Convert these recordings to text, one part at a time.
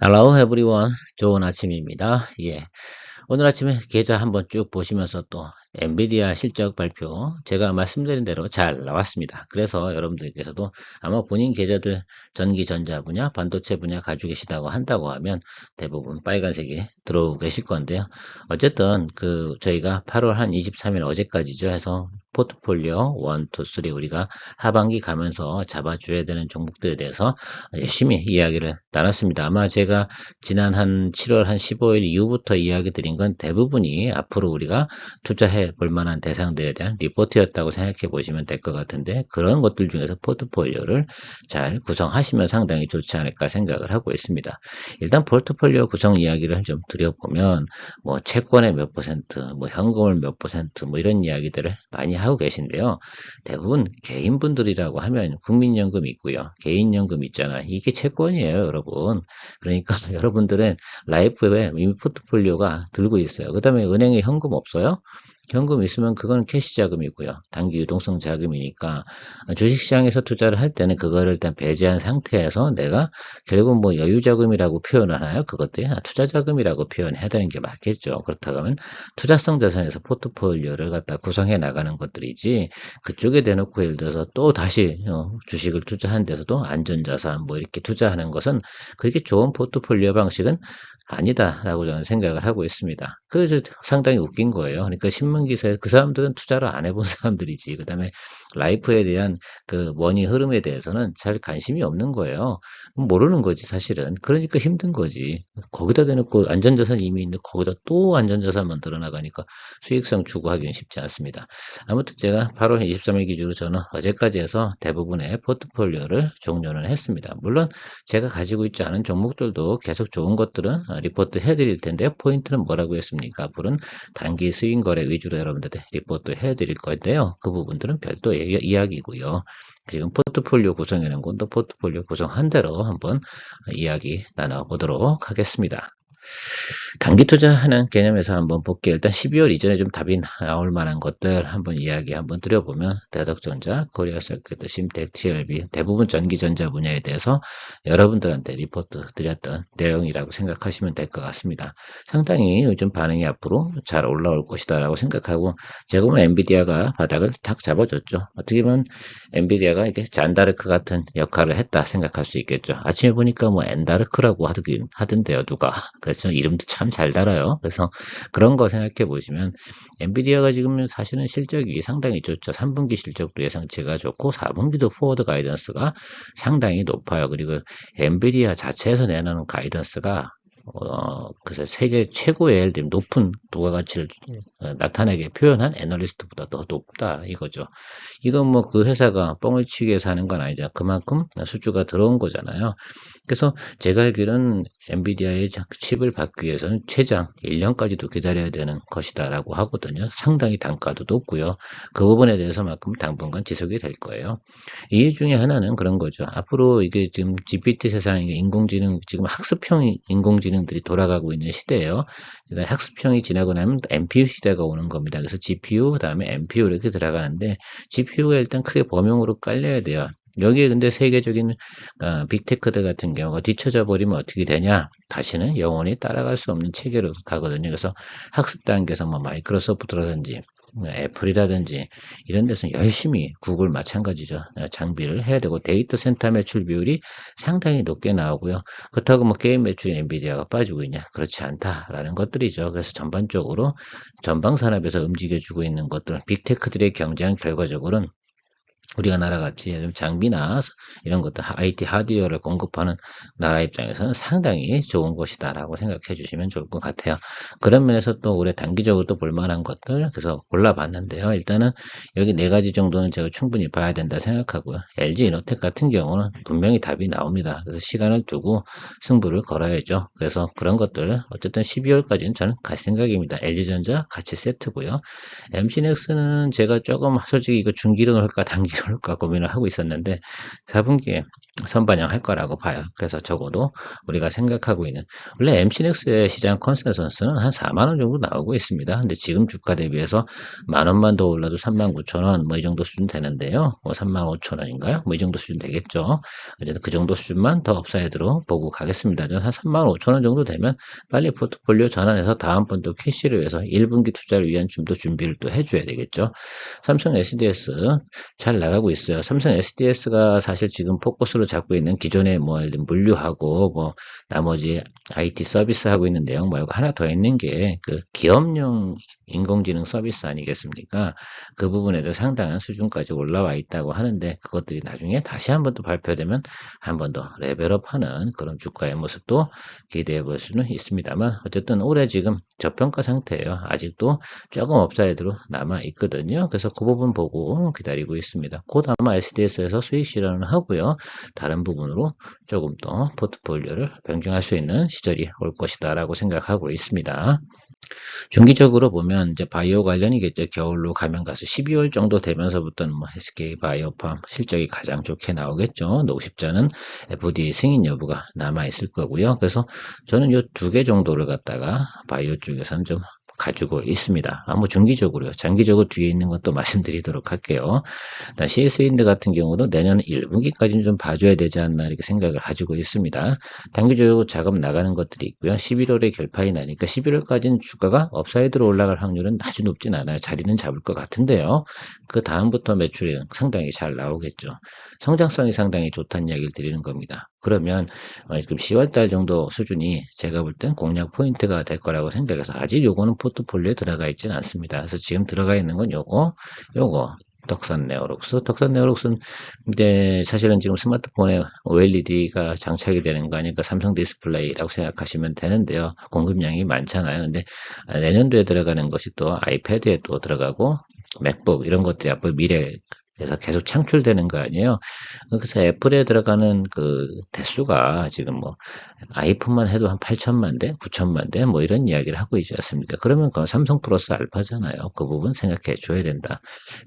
Hello everyone. 좋은 아침입니다. 예. 오늘 아침에 계좌 한번 쭉 보시면서 또 엔비디아 실적 발표 제가 말씀드린 대로 잘 나왔습니다. 그래서 여러분들께서도 아마 본인 계좌들 전기 전자 분야, 반도체 분야 가지고 계시다고 한다고 하면 대부분 빨간색이 들어오고 계실 건데요. 어쨌든 저희가 8월 한 23일 어제까지죠 해서 포트폴리오 1, 2, 3 우리가 하반기 가면서 잡아줘야 되는 종목들에 대해서 열심히 이야기를 나눴습니다. 아마 제가 지난 한 7월 한 15일 이후부터 이야기 드린 건 대부분이 앞으로 우리가 투자해 볼 만한 대상들에 대한 리포트였다고 생각해 보시면 될 것 같은데, 그런 것들 중에서 포트폴리오를 잘 구성하시면 상당히 좋지 않을까 생각을 하고 있습니다. 일단 포트폴리오 구성 이야기를 좀 드려보면 뭐 채권의 몇 퍼센트, 뭐 현금을 몇 퍼센트, 뭐 이런 이야기들을 많이 하고 계신데요. 대부분 개인분들이라고 하면 국민연금 있고요. 개인연금 있잖아요. 이게 채권이에요, 여러분. 그러니까 여러분들은 라이프에 이미 포트폴리오가 들고 있어요. 그 다음에 은행에 현금 없어요? 현금 있으면 그건 캐시 자금이고요. 단기 유동성 자금이니까 주식시장에서 투자를 할 때는 그거를 일단 배제한 상태에서 내가 결국 뭐 여유 자금이라고 표현을 하나요? 그것도 투자 자금이라고 표현해야 되는 게 맞겠죠. 그렇다고 하면 투자성 자산에서 포트폴리오를 갖다 구성해 나가는 것들이지, 그쪽에 대놓고 예를 들어서 또 다시 주식을 투자하는 데서도 안전자산 뭐 이렇게 투자하는 것은 그렇게 좋은 포트폴리오 방식은 아니다라고 저는 생각을 하고 있습니다. 상당히 웃긴 거예요. 그러니까 신문 기사에 그 사람들은 투자를 안 해본 사람들이지. 그다음에 라이프에 대한 그 머니 흐름에 대해서는 잘 관심이 없는 거예요. 모르는 거지 사실은. 그러니까 힘든 거지. 거기다 대놓고 안전자산 이미 있는데 거기다 또 안전자산 만들어 나가니까 수익성 추구하기는 쉽지 않습니다. 아무튼 제가 8월 23일 기준으로 저는 어제까지 해서 대부분의 포트폴리오를 종료는 했습니다. 물론 제가 가지고 있지 않은 종목들도 계속 좋은 것들은 리포트 해드릴 텐데요. 포인트는 뭐라고 했습니까? 앞으로는 단기 스윙 거래 위주로 여러분들한테 리포트 해드릴 건데요. 그 부분들은 별도 이야기고요. 지금 포트폴리오 구성에는 또 포트폴리오 구성한 대로 한번 이야기 나눠보도록 하겠습니다. 단기 투자하는 개념에서 한번 볼게요. 일단 12월 이전에 좀 답이 나올 만한 것들 한번 이야기 한번 드려보면, 대덕전자, 코리아서킷, 심텍, TLB 대부분 전기전자 분야에 대해서 여러분들한테 리포트 드렸던 내용이라고 생각하시면 될 것 같습니다. 상당히 요즘 반응이 앞으로 잘 올라올 것이다 라고 생각하고, 제가 보면 엔비디아가 바닥을 탁 잡아줬죠. 어떻게 보면 엔비디아가 이렇게 잔다르크 같은 역할을 했다 생각할 수 있겠죠. 아침에 보니까 뭐 엔다르크라고 하던데요, 누가. 그래서 이름도 참 잘 달아요. 그래서 그런 거 생각해 보시면 엔비디아가 지금 사실은 실적이 상당히 좋죠. 3분기 실적도 예상치가 좋고 4분기도 포워드 가이던스가 상당히 높아요. 그리고 엔비디아 자체에서 내놓는 가이던스가 그래서 세계 최고의 예를 들면 높은 부가가치를 나타내게 표현한 애널리스트보다 더 높다 이거죠. 이건 뭐 그 회사가 뻥을 치기 위해서 하는 건 아니죠. 그만큼 수주가 들어온 거잖아요. 그래서 제가 알기로는 엔비디아의 칩을 받기 위해서는 최장 1년까지도 기다려야 되는 것이다라고 하거든요. 상당히 단가도 높고요. 그 부분에 대해서만큼 당분간 지속이 될 거예요. 이유 중에 하나는 그런 거죠. 앞으로 이게 지금 GPT 세상에 인공지능, 지금 학습형 인공지능들이 돌아가고 있는 시대예요. 학습형이 지나고 나면 NPU 시대가 오는 겁니다. 그래서 GPU, 그다음에 NPU 이렇게 들어가는데 GPU가 일단 크게 범용으로 깔려야 돼요. 여기에 근데 세계적인 빅테크들 같은 경우가 뒤쳐져 버리면 어떻게 되냐? 다시는 영원히 따라갈 수 없는 체계로 가거든요. 그래서 학습 단계에서 뭐 마이크로소프트라든지 애플이라든지 이런 데서 열심히 구글 마찬가지죠. 장비를 해야 되고 데이터 센터 매출 비율이 상당히 높게 나오고요. 그렇다고 뭐 게임 매출이 엔비디아가 빠지고 있냐? 그렇지 않다라는 것들이죠. 그래서 전반적으로 전방 산업에서 움직여주고 있는 것들, 빅테크들의 경쟁 결과적으로는 우리가 나라같이 장비나 이런 것들 IT 하드웨어를 공급하는 나라 입장에서는 상당히 좋은 것이다라고 생각해 주시면 좋을 것 같아요. 그런 면에서 또 올해 단기적으로 또 볼만한 것들 그래서 골라봤는데요. 일단은 여기 네 가지 정도는 제가 충분히 봐야 된다 생각하고요. LG 이노텍 같은 경우는 분명히 답이 나옵니다. 그래서 시간을 두고 승부를 걸어야죠. 그래서 그런 것들 어쨌든 12월까지는 저는 갈 생각입니다. LG전자 같이 세트고요. MC넥스는 제가 조금 솔직히 이거 중기로 넣을까 단기로 좋을까 고민을 하고 있었는데 4분기에 선반영할 거라고 봐요. 그래서 적어도 우리가 생각하고 있는 원래 MC넥스의 시장 컨센서스는 한 4만 원 정도 나오고 있습니다. 근데 지금 주가 대비해서 만 원만 더 올라도 39,000원 뭐 이 정도 수준 되는데요. 뭐 35,000원인가요? 뭐 이 정도 수준 되겠죠. 어쨌든 그 정도 수준만 더 업사이드로 보고 가겠습니다. 저는 한 35,000원 정도 되면 빨리 포트폴리오 전환해서 다음번 또 캐시를 위해서 1분기 투자를 위한 좀더 준비를 또 해줘야 되겠죠. 삼성 SDS 잘 나가고 있어요. 삼성 SDS가 사실 지금 포커스로 잡고 있는 기존의 뭐 물류하고 뭐 나머지 IT 서비스 하고 있는 내용 말고 하나 더 있는 게 그 기업용 인공지능 서비스 아니겠습니까? 그 부분에도 상당한 수준까지 올라와 있다고 하는데 그것들이 나중에 다시 한 번 더 발표되면 한 번 더 레벨업하는 그런 주가의 모습도 기대해 볼 수는 있습니다만 어쨌든 올해 지금 저평가 상태예요. 아직도 조금 업사이드로 남아 있거든요. 그래서 그 부분 보고 기다리고 있습니다. 곧 아마 SDS에서 수익 실현을 하고요. 다른 부분으로 조금 더 포트폴리오를 변경할 수 있는 시절이 올 것이다라고 생각하고 있습니다. 중기적으로 보면 이제 바이오 관련이겠죠. 겨울로 가면 가서 12월 정도 되면서부터는 뭐 SK 바이오팜 실적이 가장 좋게 나오겠죠. 노십자는 FDA 승인 여부가 남아 있을 거고요. 그래서 저는 이 두 개 정도를 갖다가 바이오 쪽에서는 좀 가지고 있습니다. 뭐 중기적으로요. 장기적으로 뒤에 있는 것도 말씀드리도록 할게요. CS인드 같은 경우도 내년 1분기까지는 좀 봐줘야 되지 않나 이렇게 생각을 가지고 있습니다. 단기적으로 작업 나가는 것들이 있고요. 11월에 결판이 나니까 11월까지는 주가가 업사이드로 올라갈 확률은 아주 높진 않아요. 자리는 잡을 것 같은데요. 그 다음부터 매출이 상당히 잘 나오겠죠. 성장성이 상당히 좋다는 이야기를 드리는 겁니다. 그러면 지금 10월달 정도 수준이 제가 볼 땐 공략 포인트가 될 거라고 생각해서 아직 요거는 포트폴리오에 들어가 있지는 않습니다. 그래서 지금 들어가 있는 건 요거 덕산 네오록스. 덕산 네오록스는 이제 사실은 지금 스마트폰에 OLED가 장착이 되는 거 아니까 삼성 디스플레이라고 생각하시면 되는데요. 공급량이 많잖아요. 근데 내년도에 들어가는 것이 또 아이패드에 또 들어가고 맥북 이런 것들이 앞으로 미래에서 계속 창출되는 거 아니에요. 그래서 애플에 들어가는 그 대수가 지금 뭐 아이폰만 해도 한 8천만 대, 9천만 대, 뭐 이런 이야기를 하고 있지 않습니까? 그러면 그 삼성 플러스 알파잖아요. 그 부분 생각해 줘야 된다.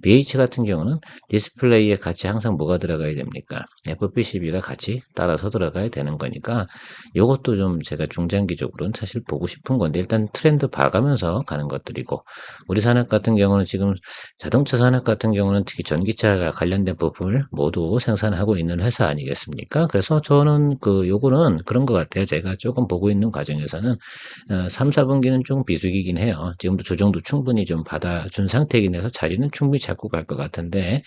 BH 같은 경우는 디스플레이에 같이 항상 뭐가 들어가야 됩니까? FPCB가 같이 따라서 들어가야 되는 거니까 이것도 좀 제가 중장기적으로는 사실 보고 싶은 건데 일단 트렌드 봐가면서 가는 것들이고 우리 산업 같은 경우는 지금 자동차 산업 같은 경우는 특히 전기차 관련된 부품을 모두 생산하고 있는 회사 아니겠습니까? 그래서 저는 요거는 그런 것 같아요. 제가 조금 보고 있는 과정에서는 3, 4분기는 좀 비수기긴 해요. 지금도 조정도 충분히 좀 받아준 상태이긴 해서 자리는 충분히 잡고 갈 것 같은데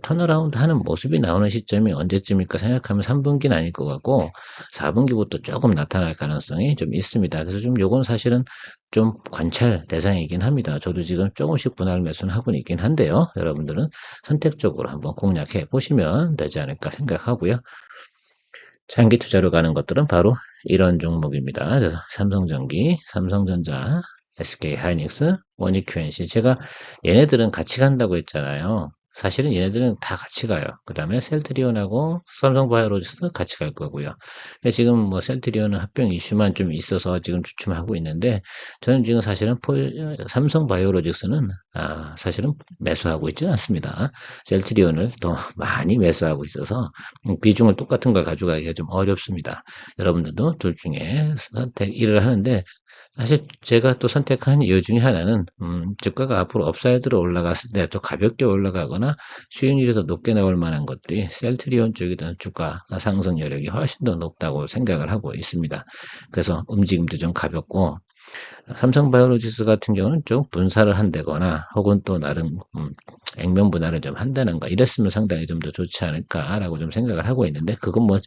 턴어라운드 하는 모습이 나오는 시점이 언제쯤일까 생각하면 3분기는 아닐 것 같고 4분기부터 조금 나타날 가능성이 좀 있습니다. 그래서 좀 요건 사실은 좀 관찰 대상이긴 합니다. 저도 지금 조금씩 분할 매수는 하고 있긴 한데요. 여러분들은 선택적으로 한번 공략해 보시면 되지 않을까 생각하고요. 장기 투자로 가는 것들은 바로 이런 종목입니다. 그래서 삼성전기, 삼성전자, SK하이닉스, 원익QNC. 제가 얘네들은 같이 간다고 했잖아요. 사실은 얘네들은 다 같이 가요. 그 다음에 셀트리온하고 삼성바이오로직스 같이 갈 거고요. 근데 지금 뭐 셀트리온은 합병 이슈만 좀 있어서 지금 주춤하고 있는데 저는 지금 사실은 삼성바이오로직스는 사실은 매수하고 있지는 않습니다. 셀트리온을 더 많이 매수하고 있어서 비중을 똑같은 걸 가져가기가 좀 어렵습니다. 여러분들도 둘 중에 선택 1을 하는데 사실 제가 또 선택한 이유 중에 하나는 주가가 앞으로 업사이드로 올라갔을 때 또 가볍게 올라가거나 수익률이 더 높게 나올 만한 것들이 셀트리온 쪽이든 주가 상승 여력이 훨씬 더 높다고 생각을 하고 있습니다. 그래서 움직임도 좀 가볍고 삼성바이오로직스 같은 경우는 좀 분사를 한다거나 혹은 또 나름 액면 분할을 좀 한다는가 이랬으면 상당히 좀 더 좋지 않을까라고 좀 생각을 하고 있는데 그건 뭐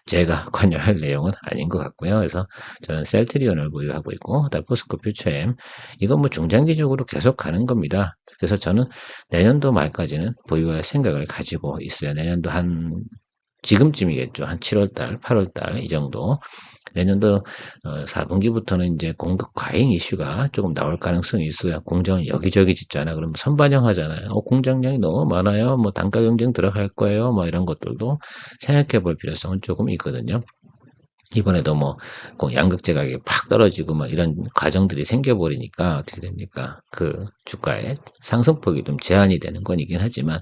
제가 관여할 내용은 아닌 것 같고요. 그래서 저는 셀트리온을 보유하고 있고 그다음 포스코 퓨처엠 이건 뭐 중장기적으로 계속 가는 겁니다. 그래서 저는 내년도 말까지는 보유할 생각을 가지고 있어요. 내년도 한 지금쯤이겠죠. 한 7월달, 8월달 이 정도. 내년도 4분기부터는 이제 공급 과잉 이슈가 조금 나올 가능성이 있어요. 공장 여기저기 짓잖아. 그러면 선반영하잖아요. 공장량이 너무 많아요. 뭐 단가 경쟁 들어갈 거예요. 뭐 이런 것들도 생각해 볼 필요성은 조금 있거든요. 이번에도 뭐, 그 양극재 가격이 팍 떨어지고 막 이런 과정들이 생겨버리니까 어떻게 됩니까? 그 주가의 상승폭이 좀 제한이 되는 건이긴 하지만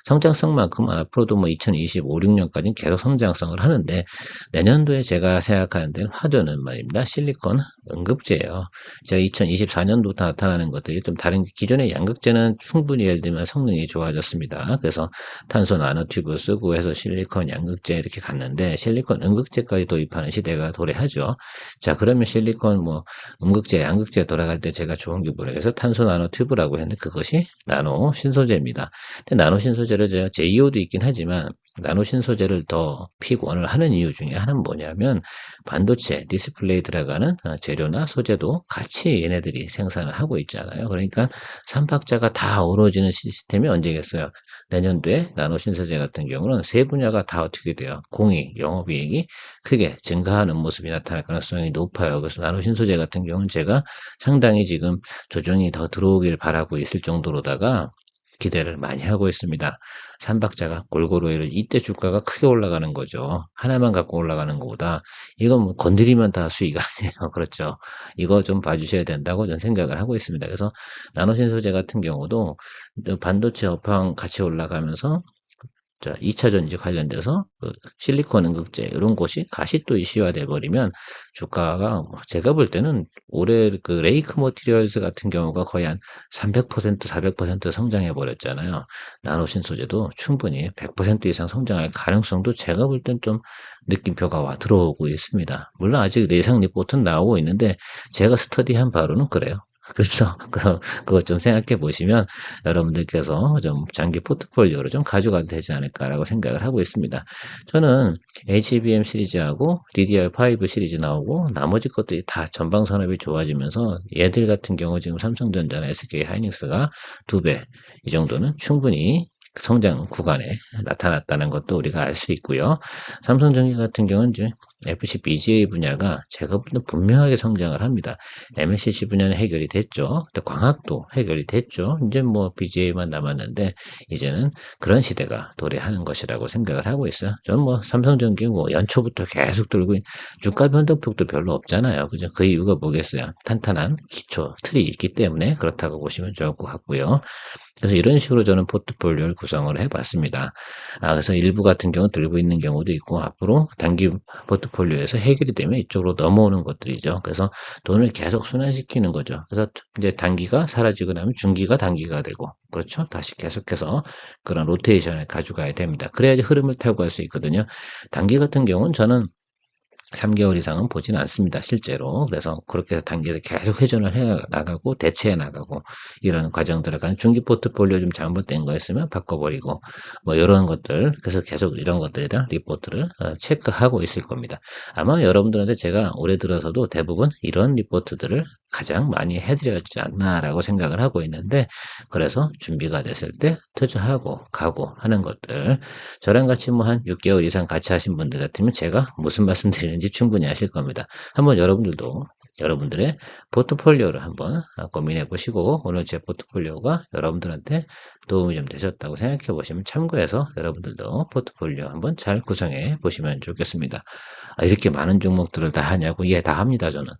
성장성만큼은 앞으로도 뭐 2025, 6년까지는 계속 성장성을 하는데 내년도에 제가 생각하는 데는 화두는 말입니다. 실리콘 응급재예요. 제가 2024년도부터 나타나는 것들이 좀 다른 게 기존의 양극재는 충분히 예를 들면 성능이 좋아졌습니다. 그래서 탄소 나노튜브 쓰고 해서 실리콘 양극재 이렇게 갔는데 실리콘 음극재까지 도입하는 시대가 도래하죠. 자, 그러면 실리콘 뭐 음극재, 양극재 돌아갈 때 제가 좋은 게 뭐라 해서 탄소 나노튜브라고 했는데 그것이 나노 신소재입니다. 근데 나노 신소재를 제가 JEO도 있긴 하지만 나노 신소재를 더 픽원을 하는 이유 중에 하나는 뭐냐면 반도체, 디스플레이 들어가는 재료나 소재도 같이 얘네들이 생산을 하고 있잖아요. 그러니까 삼박자가 다 어우러지는 시스템이 언제겠어요? 내년도에 나노 신소재 같은 경우는 세 분야가 다 어떻게 돼요? 공익, 영업이익이 크게 증가하는 모습이 나타날 가능성이 높아요. 그래서 나노 신소재 같은 경우는 제가 상당히 지금 조정이 더 들어오길 바라고 있을 정도로다가 기대를 많이 하고 있습니다. 삼박자가 골고루 이때 주가가 크게 올라가는 거죠. 하나만 갖고 올라가는 것보다 이건 뭐 건드리면 다 수익 아니에요. 그렇죠. 이거 좀 봐주셔야 된다고 저는 생각을 하고 있습니다. 그래서 나노신소재 같은 경우도 반도체 업황 같이 올라가면서 자, 2차 전지 관련돼서 그 실리콘 응급제 이런 곳이 가시 또 이슈화돼 버리면 주가가 뭐 제가 볼 때는 올해 그 레이크 머티리얼스 같은 경우가 거의 한 300%, 400% 성장해 버렸잖아요. 나노신 소재도 충분히 100% 이상 성장할 가능성도 제가 볼 땐 좀 느낌표가 와 들어오고 있습니다. 물론 아직 내상 리포트는 나오고 있는데 제가 스터디한 바로는 그래요. 그래서 그거 좀 생각해 보시면 여러분들께서 좀 장기 포트폴리오로 좀 가져가도 되지 않을까라고 생각을 하고 있습니다. 저는 HBM 시리즈하고 DDR5 시리즈 나오고 나머지 것들이 다 전방 산업이 좋아지면서 얘들 같은 경우 지금 삼성전자나 SK 하이닉스가 2배 이 정도는 충분히 성장 구간에 나타났다는 것도 우리가 알 수 있고요. 삼성전기 같은 경우는 이제 FC BGA 분야가 제가 볼 때 분명하게 성장을 합니다. MLCC 분야는 해결이 됐죠. 또 광학도 해결이 됐죠. 이제 뭐 BGA만 남았는데 이제는 그런 시대가 도래하는 것이라고 생각을 하고 있어요. 저는 뭐 삼성전기 뭐 연초부터 계속 들고 주가 변동폭도 별로 없잖아요. 그죠? 그 이유가 뭐겠어요? 탄탄한 기초 틀이 있기 때문에 그렇다고 보시면 좋을 것 같고요. 그래서 이런 식으로 저는 포트폴리오를 구성을 해봤습니다. 그래서 일부 같은 경우 들고 있는 경우도 있고 앞으로 단기 포트폴리오에서 해결이 되면 이쪽으로 넘어오는 것들이죠. 그래서 돈을 계속 순환시키는 거죠. 그래서 이제 단기가 사라지고 나면 중기가 단기가 되고 그렇죠. 다시 계속해서 그런 로테이션을 가져가야 됩니다. 그래야지 흐름을 타고 갈 수 있거든요. 단기 같은 경우는 저는 3개월 이상은 보진 않습니다. 실제로. 그래서 그렇게 해서 단계에서 계속 회전을 해 나가고 대체해 나가고 이런 과정 들어간 중기 포트폴리오 좀 잘못된 거 있으면 바꿔버리고 뭐 이런 것들 그래서 계속 이런 것들에 대한 리포트를 체크하고 있을 겁니다. 아마 여러분들한테 제가 올해 들어서도 대부분 이런 리포트들을 가장 많이 해드려야지 않나라고 생각을 하고 있는데 그래서 준비가 됐을 때 투자하고 가고 하는 것들 저랑 같이 뭐 한 6개월 이상 같이 하신 분들 같으면 제가 무슨 말씀 드리는지 충분히 아실 겁니다. 한번 여러분들도 여러분들의 포트폴리오를 한번 고민해 보시고 오늘 제 포트폴리오가 여러분들한테 도움이 좀 되셨다고 생각해 보시면 참고해서 여러분들도 포트폴리오 한번 잘 구성해 보시면 좋겠습니다. 이렇게 많은 종목들을 다 하냐고? 예, 다 합니다, 저는.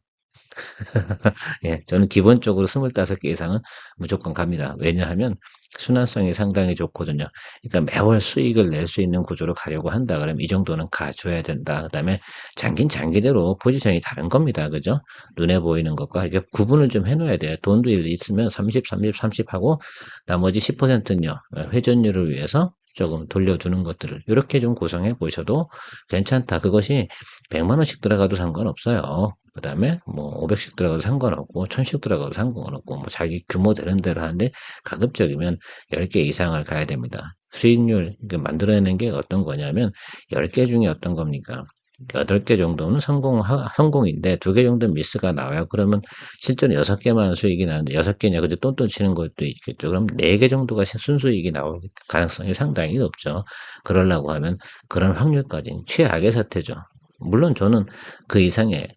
예, 저는 기본적으로 25개 이상은 무조건 갑니다. 왜냐하면 순환성이 상당히 좋거든요. 그러니까 매월 수익을 낼 수 있는 구조로 가려고 한다 그러면 이 정도는 가줘야 된다. 그다음에 장긴 장기대로 포지션이 다른 겁니다. 그죠? 눈에 보이는 것과 이게 구분을 좀 해놓아야 돼요. 돈도 있으면 30, 30, 30 하고 나머지 10%는요. 회전율을 위해서 조금 돌려주는 것들을 이렇게 좀 구성해 보셔도 괜찮다. 그것이 100만 원씩 들어가도 상관없어요. 그 다음에 뭐 500씩 들어가도 상관없고 1000씩 들어가도 상관없고 뭐 자기 규모 되는 대로 하는데 가급적이면 10개 이상을 가야 됩니다. 수익률 만들어내는 게 어떤 거냐면 10개 중에 어떤 겁니까? 8개 정도는 성공인데 2개 정도는 미스가 나와요. 그러면 실제로 6개만 수익이 나는데 6개냐 그저 똔똔 치는 것도 있겠죠. 그럼 4개 정도가 순수익이 나올 가능성이 상당히 높죠. 그러려고 하면 그런 확률까지는 최악의 사태죠. 물론 저는 그 이상의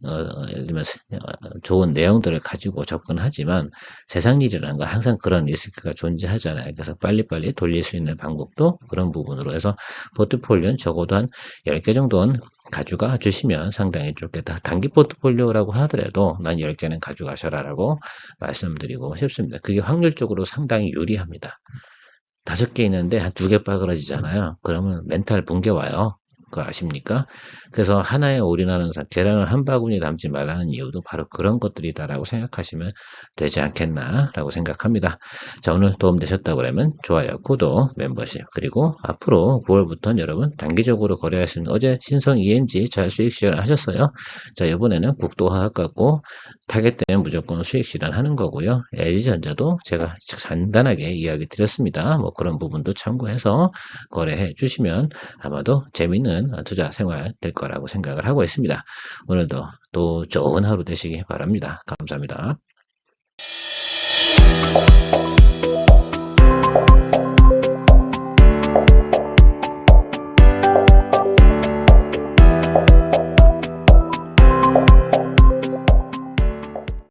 예를 들면 좋은 내용들을 가지고 접근하지만 세상 일이라는 건 항상 그런 리스크가 존재하잖아요. 그래서 빨리빨리 돌릴 수 있는 방법도 그런 부분으로 해서 포트폴리오는 적어도 한 10개 정도는 가져가 주시면 상당히 좋겠다. 단기 포트폴리오라고 하더라도 난 10개는 가져가셔라라고 말씀드리고 싶습니다. 그게 확률적으로 상당히 유리합니다. 5개 있는데 한 2개 빠그러지잖아요. 그러면 멘탈 붕괴 와요. 그거 아십니까? 그래서 하나에 올인하는 계란을 한 바구니 담지 말라는 이유도 바로 그런 것들이다라고 생각하시면 되지 않겠나라고 생각합니다. 자, 오늘 도움 되셨다고 그러면 좋아요, 구독, 멤버십, 그리고 앞으로 9월부터는 여러분 단기적으로 거래할 수 있는 어제 신성 ENG 잘 수익 실현하셨어요. 자, 이번에는 국도화학 갖고 타겟되면 무조건 수익 실현하는 거고요. LG전자도 제가 간단하게 이야기 드렸습니다. 뭐 그런 부분도 참고해서 거래해 주시면 아마도 재밌는 투자 생활 될 거라고 생각을 하고 있습니다. 오늘도 또 좋은 하루 되시기 바랍니다. 감사합니다.